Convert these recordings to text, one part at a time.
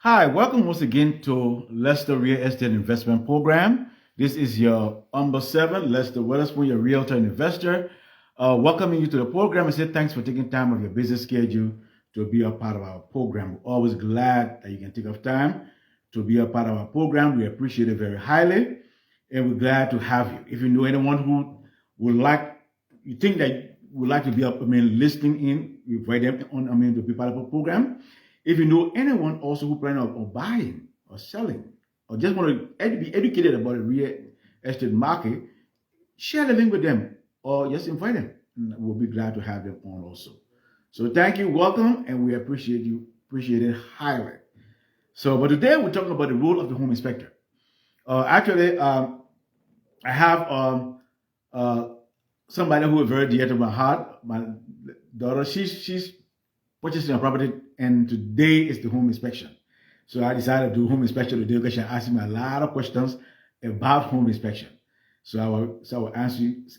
Hi, welcome once again to Lester Real Estate Investment Program. This is your number 7, Lester Weatherspoon, your realtor and investor. Welcoming you to the program and say thanks for taking time of your busy schedule to be a part of our program. We're always glad that you can take up time to be a part of our program. We appreciate it very highly, and we're glad to have you. If you know anyone who would like, you think that would like to be listening in, we invite them on, to be part of the program. If you know anyone also who plan on buying or selling or just want to be educated about the real estate market, share the link with them or just invite them. We'll be glad to have them on also. So thank you, welcome, and we appreciate it highly. So, but today we're talking about the role of the home inspector. I have somebody who is very dear to my heart. My daughter, she's purchasing a property, and today is the home inspection. So I decided to do home inspection today because she asked me a lot of questions about home inspection. So I was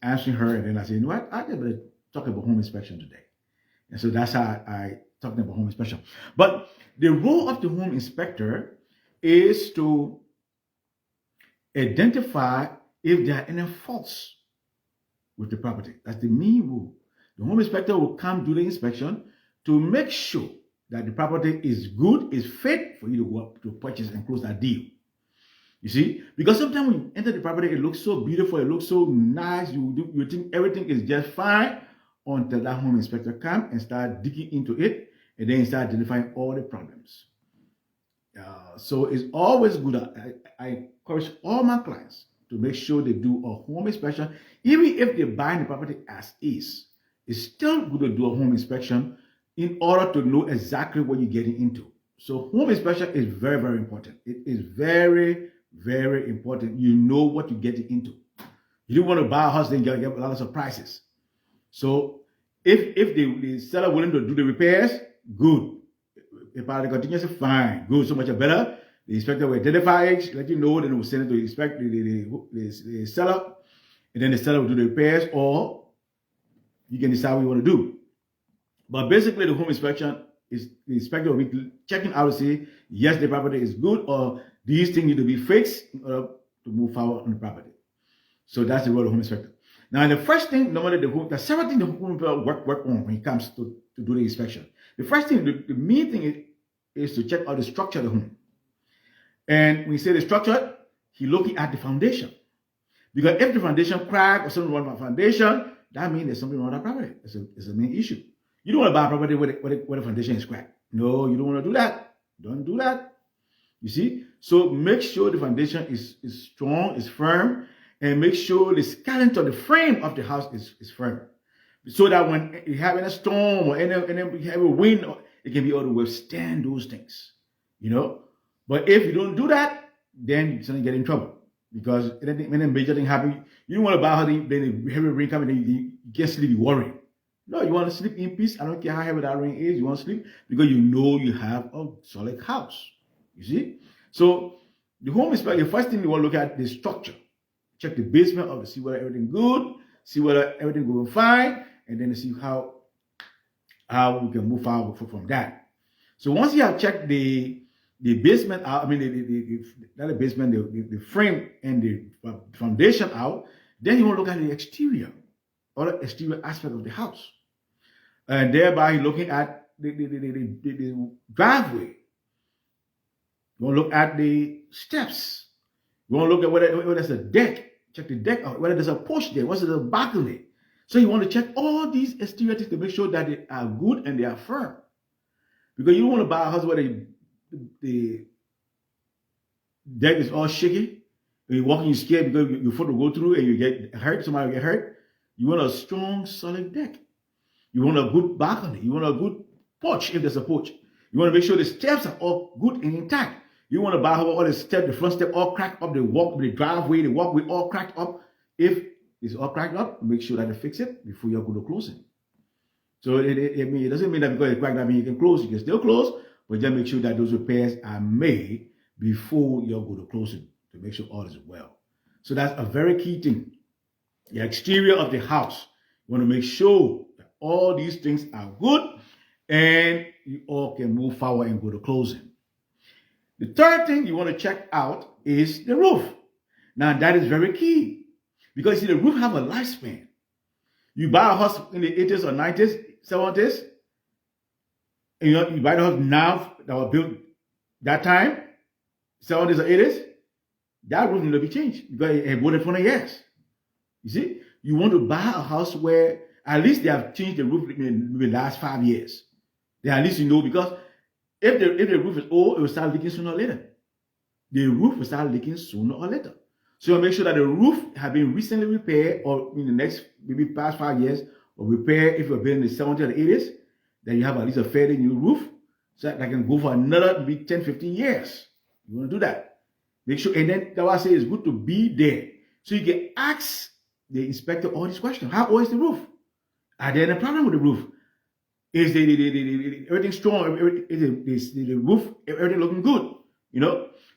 answering her, and then I said, you know what, I better talk about home inspection today. And so that's how I talked about home inspection. But the role of the home inspector is to identify if there are any faults with the property. That's the main rule. The home inspector will come do the inspection to make sure that the property is good, is fit for you to purchase and close that deal. You see, because sometimes when you enter the property, it looks so beautiful, it looks so nice, you think everything is just fine until that home inspector comes and start digging into it, and then start identifying all the problems. So it's always good. I encourage all my clients to make sure they do a home inspection, even if they're buying the property as is. It's still good to do a home inspection in order to know exactly what you're getting into. So home inspection is very, very important. It is very, very important. You know what you're getting into. You don't want to buy a house, then you get a lot of surprises. So if the seller willing to do the repairs, good. If I continue, fine, good, so much better. The inspector will identify it, let you know, then we'll send it to inspect the seller, and then the seller will do the repairs, or you can decide what you want to do. But basically, the home inspection is the inspector will be checking out to see, yes, the property is good, or these things need to be fixed in order to move forward on the property. So that's the role of the home inspector. Now, the first thing, normally there's several things the home inspector work on when it comes to do the inspection. The first thing, the main thing is to check out the structure of the home. And when you say the structure, he's looking at the foundation. Because if the foundation crack or something wrong with the foundation, that means there's something wrong with that property. It's a main issue. You don't want to buy a property where the foundation is cracked. No, you don't want to do that. Don't do that. You see? So make sure the foundation is strong, is firm, and make sure the skeleton, the frame of the house is firm. So that when you have any storm or any heavy wind, it can be able to withstand those things. You know? But if you don't do that, then you're going to get in trouble. Because when a major thing happens, you don't want to buy a house, then the heavy rain comes and you can't sleep, you worry. No, you want to sleep in peace. I don't care how heavy that rain is. You want to sleep because you know you have a solid house. You see? So the home inspector, the first thing you want to look at is the structure. Check the basement to see whether everything good, see whether everything going fine, and then see how we can move forward from that. So once you have checked the basement out, not the basement, the frame and the foundation out, then you want to look at the exterior, or the exterior aspect of the house. And thereby looking at the driveway. You want to look at the steps. You want to look at whether there's a deck. Check the deck out, whether there's a porch there, what's the balcony. So you want to check all these exterior things to make sure that they are good and they are firm. Because you don't want to buy a house where the deck is all shaky, and you're walking, you're scared because your foot will go through and you get hurt, somebody will get hurt. You want a strong, solid deck. You want a good balcony. You want a good porch if there's a porch. You want to make sure the steps are all good and intact. You want to buy all the steps, the front step all cracked up, the driveway, the walkway all cracked up. If it's all cracked up, make sure that you fix it before you go to closing. So it doesn't mean that because it's cracked, that means you can close. You can still close, but just make sure that those repairs are made before you go to closing to make sure all is well. So that's a very key thing. The exterior of the house. You want to make sure that all these things are good and you all can move forward and go to closing. The third thing you want to check out is the roof. Now that is very key because see, the roof have a lifespan. You buy a house in the 80s or 90s, 70s, and you buy the house now that was built that time, 70s or 80s, that roof need to be changed because it had 20 years. You see, you want to buy a house where at least they have changed the roof in the last 5 years. They at least because if the roof is old, it will start leaking sooner or later. The roof will start leaking sooner or later. So you make sure that the roof has been recently repaired or in the next maybe past 5 years or repair if you're building in the 70s or the 80s, then you have at least a fairly new roof so that can go for another maybe 10, 15 years. You want to do that. Make sure, and then that's why I say it's good to be there. So you can ask the inspector all these questions. How old is the roof? Are there any problem with the roof? Is the everything strong? Is the roof, everything looking good?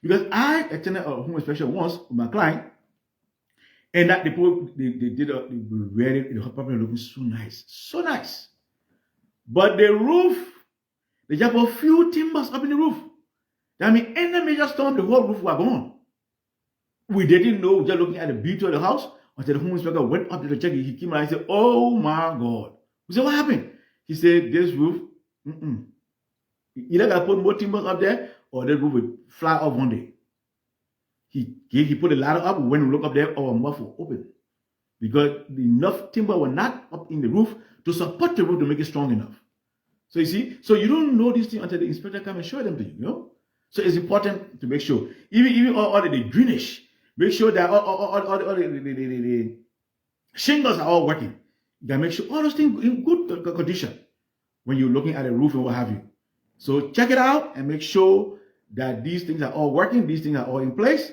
Because I attended a home inspection once with my client, and that they did the property looking so nice. But the roof, they just put a few timbers up in the roof. That means any major storm, the whole roof was gone. We didn't know, just looking at the beauty of the house, until the home inspector went up to the check. He came out and said, "Oh my God." We said, "What happened?" He said, "This roof, either got put more timbers up there, or the roof would fly off one day." He put the ladder up. When we look up there, our mouth was open because enough timber were not up in the roof to support the roof to make it strong enough. So you see, so you don't know these things until the inspector comes and show them to you. So it's important to make sure, even all the drainage, make sure that all the shingles are all working. You gotta make sure all those things in good condition when you're looking at a roof and what have you. So check it out and make sure that these things are all working, these things are all in place,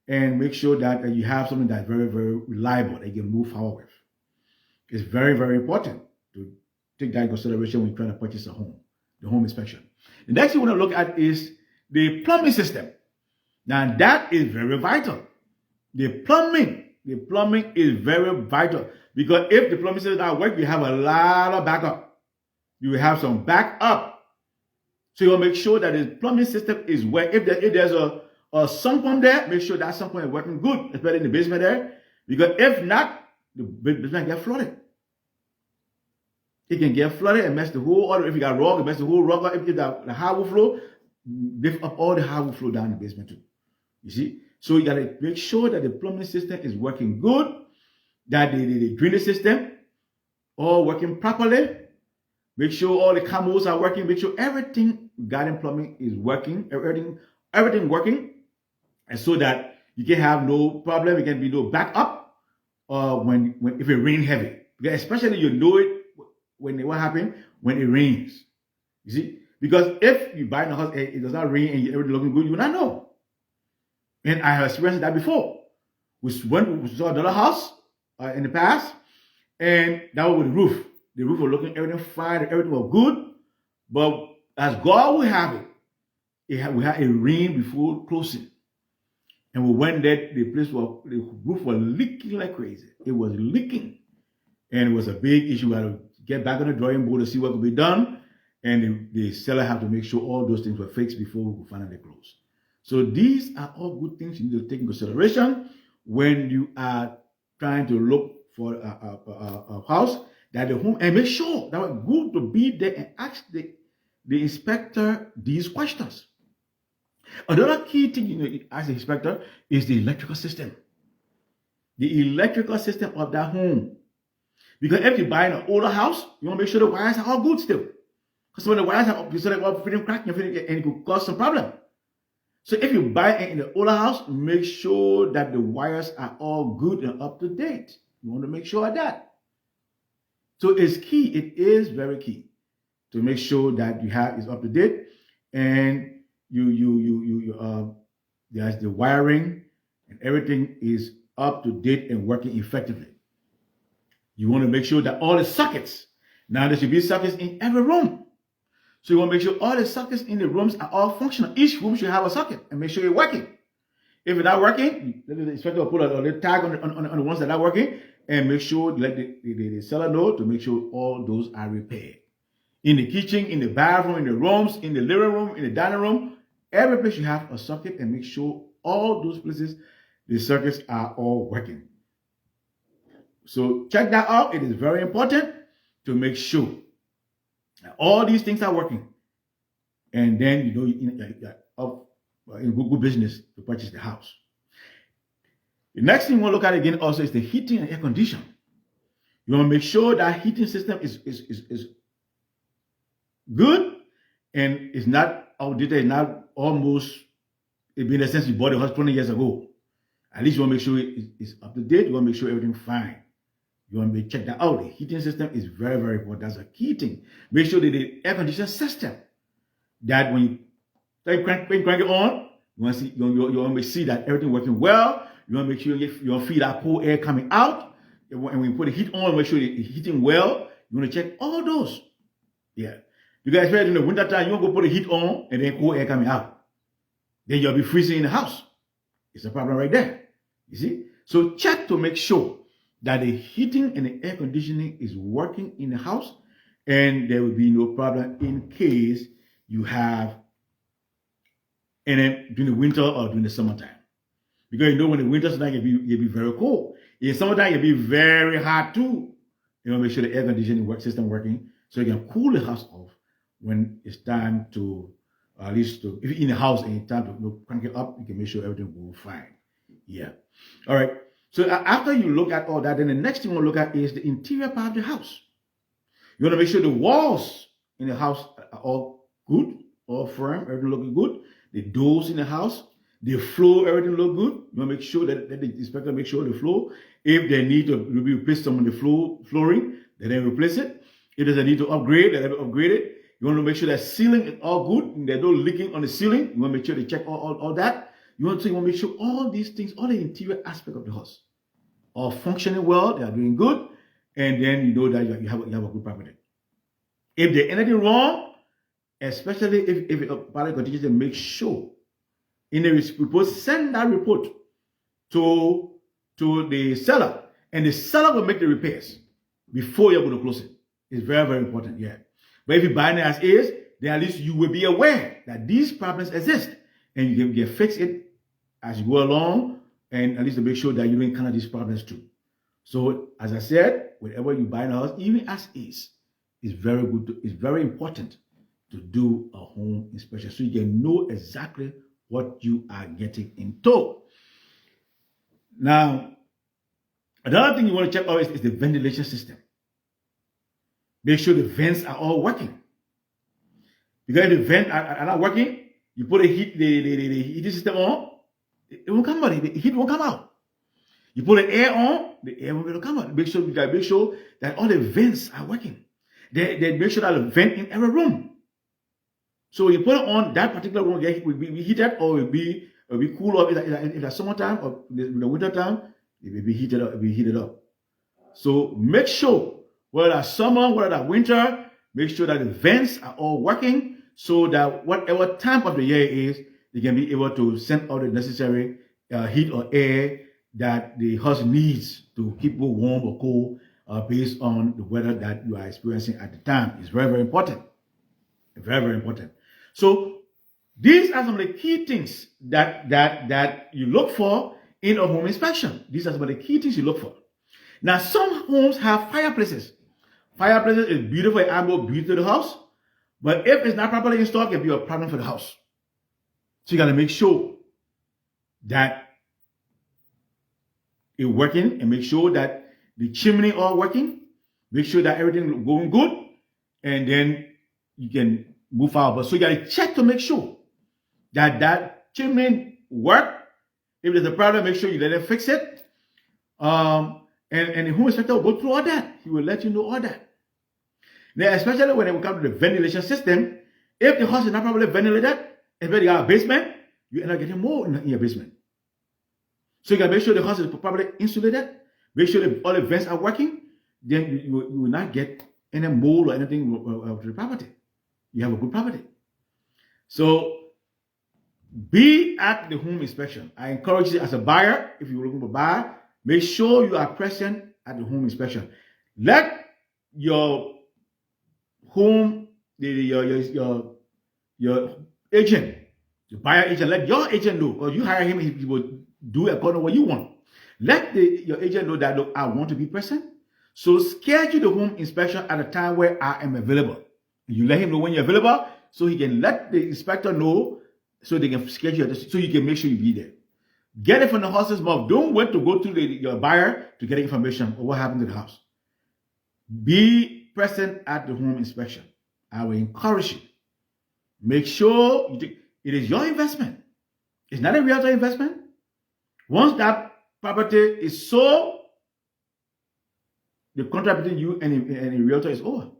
and make sure that you have something that's very, very reliable that you can move forward with. It's very, very important to take that in consideration when you're trying to purchase a home, the home inspection. The next thing you want to look at is the plumbing system. Now that is very vital. The plumbing is very vital because if the plumbing system doesn't work, you have a lot of backup. You will have some backup. So you will make sure that the plumbing system is where if there's a sump pump there, make sure that sump pump is working good, especially in the basement there. Because if not, the basement get flooded. It can get flooded and mess the whole other. If you got rug, it mess the whole rug. If the hardwood flow, lift up all the hardwood flow down the basement too. You see? So you gotta make sure that the plumbing system is working good, that the drainage system all working properly. Make sure all the cameras are working. Make sure everything regarding plumbing is working. Everything working, and so that you can have no problem. It can be no backup when if it rains heavy. Because especially you know it what happens when it rains. You see, because if you buy a house and it does not rain and everything looking good, you will not know. And I have experienced that before. We saw another house in the past, and that was with the roof. The roof was looking everything fine, everything was good, but as God will have it, we had a rain before closing, and we went there. The roof was leaking like crazy. It was leaking, and it was a big issue. We had to get back on the drawing board to see what could be done, and the seller had to make sure all those things were fixed before we could finally close. So these are all good things you need to take in consideration when you are trying to look for a house that the home, and make sure that it's good to be there and ask the inspector these questions. Another key thing you know, ask the inspector is the electrical system. The electrical system of that home. Because if you buy an older house, you want to make sure the wires are all good still. Because when the wires are all feeling cracked and it could cause some problem. So if you buy it in the older house, make sure that the wires are all good and up to date. You want to make sure of that. So it's key. It is very key to make sure that you have is up to date, and there's the wiring and everything is up to date and working effectively. You want to make sure that all the sockets, now there should be sockets in every room. So you want to make sure all the sockets in the rooms are all functional. Each room should have a socket and make sure it's working. If it's not working, the inspector will put a little tag on the ones that are working and make sure, let the seller know to make sure all those are repaired. In the kitchen, in the bathroom, in the rooms, in the living room, in the dining room, every place you have a socket and make sure all those places, the circuits are all working. So check that out. It is very important to make sure that all these things are working. And then you know in Google business to purchase the house. The next thing we'll look at again also is the heating and air conditioning. You want to make sure that heating system is good and is not outdated, not almost in a sense you bought the house 20 years ago. At least you want to make sure it's up to date. You want to make sure everything's fine. You want to check that out. The heating system is very, very important. That's a key thing. Make sure that the air conditioning system, that when you crank it on, you want to see that everything working well. You want to make sure you want to feel that cool air coming out. And when you put the heat on, make sure it's heating well. You want to check all those. Yeah. You guys, in the winter time, you want to go put the heat on and then cool air coming out. Then you'll be freezing in the house. It's a problem right there. You see? So check to make sure that the heating and the air conditioning is working in the house, and there will be no problem in case you have during the winter or during the summertime. Because you know when the winter time it'll be very cold. In summertime it'll be very hot too. You know, make sure the air conditioning system working so you can cool the house off when it's time to at least to, if you're in the house and it's time to crank it up, you can make sure everything will go fine. Yeah. All right. So after you look at all that, then the next thing we'll look at is the interior part of the house. You want to make sure the walls in the house are all good, all firm, everything looking good. The doors in the house, the floor, everything look good. You want to make sure that the inspector make sure the floor, if they need to replace some of the flooring, then they replace it. If there's a need to upgrade, then they upgrade it. You want to make sure that ceiling is all good and there's no leaking on the ceiling. You want to make sure they check all that. You want to make sure all these things, all the interior aspect of the house are functioning well, they are doing good, and then you know that you have a good property. If there's anything wrong, especially if a party continues to make sure in the report, send that report to the seller, and the seller will make the repairs before you're going to close it. It's very, very important, yeah. But if you buy it as is, then at least you will be aware that these problems exist, and you can fix it as you go along, and at least to make sure that you don't encounter these problems too. So, as I said, whenever you buy a house, even as is, it's very good. It's very important to do a home inspection so you can know exactly what you are getting into. Now, another thing you want to check out is the ventilation system. Make sure the vents are all working. Because if the vents are not working, you put the heating system on, it won't come out. The heat won't come out. You put the air on, the air won't come out. Make sure that all the vents are working. They make sure that the vent in every room. So when you put it on, that particular room will be heated or will be cool up. In the summertime or in the winter time, it will be heated up. It will be heated up. So make sure, whether that's summer, whether that's winter, make sure that the vents are all working so that whatever time of the year is, you can be able to send out the necessary heat or air that the house needs to keep it warm or cold based on the weather that you are experiencing at the time. It's very, very important. Very, very important. So these are some of the key things that you look for in a home inspection. These are some of the key things you look for. Now, some homes have fireplaces. Fireplaces is beautiful and add more beauty to the house. But if it's not properly installed, it can be a problem for the house. So you got to make sure that it's working and make sure that the chimney are working. Make sure that everything is going good. And then you can move forward. But so you got to check to make sure that chimney work. If there's a problem, make sure you let them fix it. And the home inspector will go through all that. He will let you know all that. Now, especially when it comes to the ventilation system, if the house is not properly ventilated, especially you have a basement, you end up getting more in your basement. So you can make sure the house is properly insulated, make sure that all the vents are working, then you will not get any mold or anything of the property. You have a good property. So be at the home inspection. I encourage you as a buyer, if you're looking for a buyer, make sure you are present at the home inspection. Let your home, your agent The buyer agent, let your agent know, or you hire him, he will do according to what you want. Let your agent know that, look, I want to be present. So schedule the home inspection at a time where I am available. You let him know when you're available, so he can let the inspector know, so they can schedule it, so you can make sure you be there. Get it from the horse's mouth. Don't wait to go to your buyer to get information on what happened to the house. Be present at the home inspection. I will encourage you. Make sure it is your investment. It's not a realtor investment. Once that property is sold, the contract between you and the realtor is over.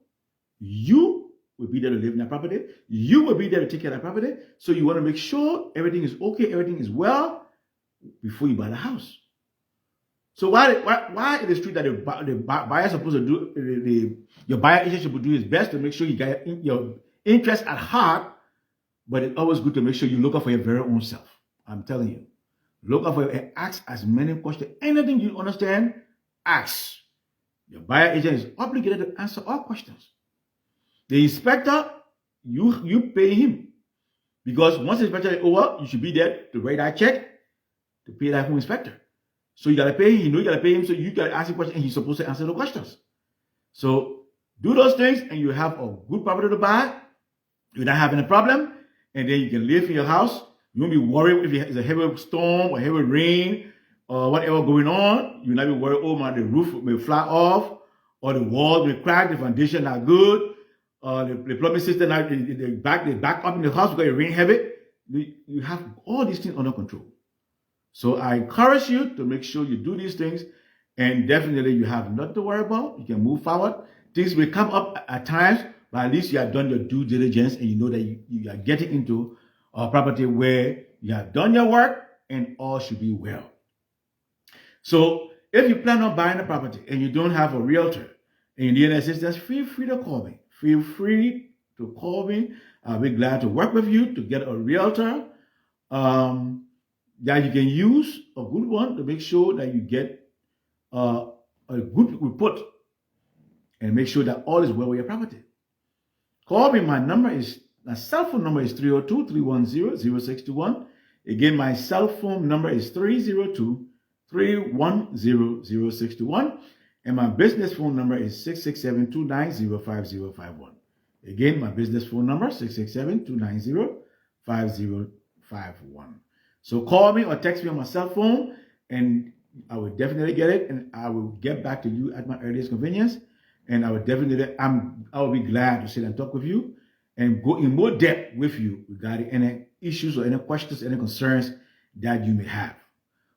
You will be there to live in that property. You will be there to take care of that property. So you want to make sure everything is okay, everything is well before you buy the house. So why it is true that the buyer is supposed to do, your buyer agent should do his best to make sure you get your interest at heart, but it's always good to make sure you look out for your very own self. I'm telling you. Look out for and ask as many questions. Anything you understand, ask. Your buyer agent is obligated to answer all questions. The inspector, you pay him. Because once the inspection is over, you should be there to write that check to pay that home inspector. So you gotta pay him, you gotta pay him, so you gotta ask him questions and he's supposed to answer the questions. So do those things and you have a good property to buy. You're not having a problem, and then you can live in your house. You won't be worried if it's a heavy storm or heavy rain or whatever going on. You'll not be worried, oh man, the roof may fly off, or the wall may crack, the foundation not good, the plumbing system, they back up in the house because it rain heavy. You have all these things under control. So I encourage you to make sure you do these things, and definitely you have nothing to worry about. You can move forward. Things may come up at times, but at least you have done your due diligence and you know that you are getting into a property where you have done your work and all should be well. So if you plan on buying a property and you don't have a realtor and you need assistance, feel free to call me. Feel free to call me. I'll be glad to work with you to get a realtor that you can use, a good one, to make sure that you get a good report and make sure that all is well with your property. Call me. My cell phone number is 302-310-0621. Again, my cell phone number is 302-310-0621. And my business phone number is 667-290-5051. Again, my business phone number, 667-290-5051. So call me or text me on my cell phone, and I will definitely get it, and I will get back to you at my earliest convenience. And I will be glad to sit and talk with you and go in more depth with you regarding any issues or any questions, any concerns that you may have.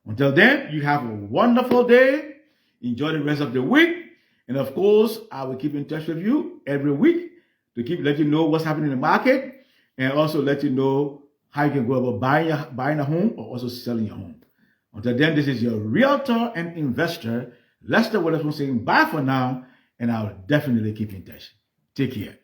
Until then, you have a wonderful day. Enjoy the rest of the week. And of course, I will keep in touch with you every week to let you know what's happening in the market, and also let you know how you can go about buying a home or also selling your home. Until then, this is your realtor and investor, Lester Witherspoon, saying bye for now, and I'll definitely keep in touch. Take care.